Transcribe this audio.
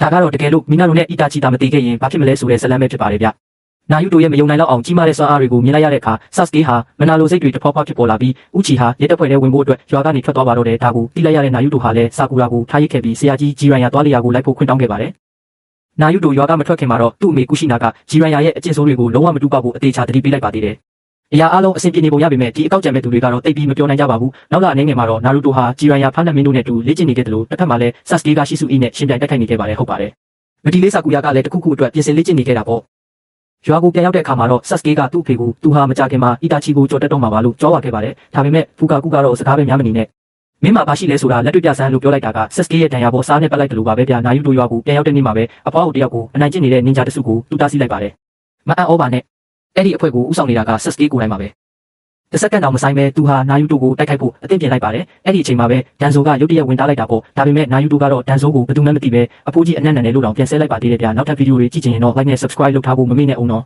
ဒါကတော့တကယ်လို့မင်းတို့နဲ့အီတာချီတာမတည်ခဲ့ရင်ဘာဖြစ်မလဲဆိုတဲ့ဇလန်ပဲဖြစ်ပါတယ်ဗျနာယူတိုရဲ့မယုံနိုင်လောက်အောင်ကြီးမားတဲ့စွမ်းအားတွေကိုမြင်လိုက်ရတဲ့အခါဆတ်စကေးဟာမနာလိုစိတ်တွေတဖွာဖွာဖြစ်ပေါ်လာပြီးဥချီဟာရဲတပ်ဖွဲ့ထဲဝင်ဖို့အတွက်ရွာကနေထွက်သွားပါတော့တယ်ဒါကိုတိလိုက်ရတဲ့နာယူတိုဟာလည်းဆာကူရာကိုထားရစ်ခဲ့ပြီးဆရာကြီးဂျီရန်ယာသွားလျာကိုလိုက်ဖို့ခွင့်တောင်းခဲ့ပါတယ်နာယူတိုရွာကမထွက်ခင်မှာတော့သူ့အမေကုရှိနာကဂျီရန်ယာရဲ့အကျင့်ဆိုးတွေကိုလုံးဝမတူပါဘူးအသေးချာတတိပေးလိုက်ပါသေးတယ်အရာအလုံးအဆင်ပြေနေပုံရပေမဲ့ဒီအကောက်ကြံမဲ့သူတွေကတော့တိတ်ပြီးမပြောနိုင်ကြပါဘူးနောက်လာအနေငယ်မှာတော့နာရူတိုဟာဂျီရန်ယာဖားနတ်မင်းတို့နဲ့တူလေ့ကျင့်နေခဲ့တယ်လို့တစ်ဖက်မှာလည်းဆတ်စကေးကရှိစုအီနဲ့ရှင်ပြိုင်တိုက်ခိုက်နေခဲ့ပါတယ်ဟုတ်ပါတယ်မဒီလေးဆာကူယာကလည်းတခုခုအတွက်ပြင်ဆင်လေ့ကျင့်နေခဲ့တာပေါ့ရွာကိုပြန်ရောက်တဲ့အခါမှာတော့ဆတ်စကေးကသူ့အဖေကိုသူဟာမကြခင်မှာအီတာချီကိုကြော်တက်တော့မှာပါလို့ကြောဝါခဲ့ပါတယ်ဒါပေမဲ့ဖူကာကူကတော့စကားပဲများမနေနဲ့မင်းမှာဘာရှိလဲဆိုတာလက်တွေ့ပြဆန်းလို့ပြောလိုက်တာကဆတ်စကေးရဲ့တန်ရာပေါ်စားနဲ့ပတ်လိုက်တယ်လို့ပါပဲဗျာနာယူတိုရွာကိုပြန်ရောက်တဲ့နေ့မှာပဲအဖွားကိုတယောက်ကိုအနိုင်ကျင့်နေတဲ့နင်ဂျာတစုကိုတူတာစီလိုက်ပါတယ်မအံ့ဩပါနဲ့အဲ့ဒီအဖွဲကိုဥဆောင်နေတာကဆတ်စကေးကိုယ်တိုင်ပါပဲတစ်စက္ကန့်တောင်မဆိုင်ပဲသူဟာနာယူတိုကိုတိုက်ခိုက်ဖို့အသင့်ပြင်လိုက်ပါတယ်အဲ့ဒီအချိန်မှာပဲဒန်ဇိုကရုတ်တရက်ဝင်တားလိုက်တာပေါ့ဒါပေမဲ့နာယူတိုကတော့ဒန်ဇိုကိုဘယ်သူမှမသိပဲအဖိုးကြီးအနက်နံနဲ့လို့တောင်ပြန်ဆဲလိုက်ပါသေးတယ်ဗျာနောက်ထပ်ဗီဒီယိုတွေကြည့်ချင်ရင်တော့ like နဲ့ subscribe လုပ်ထားဖို့မမေ့နဲ့အောင်နော်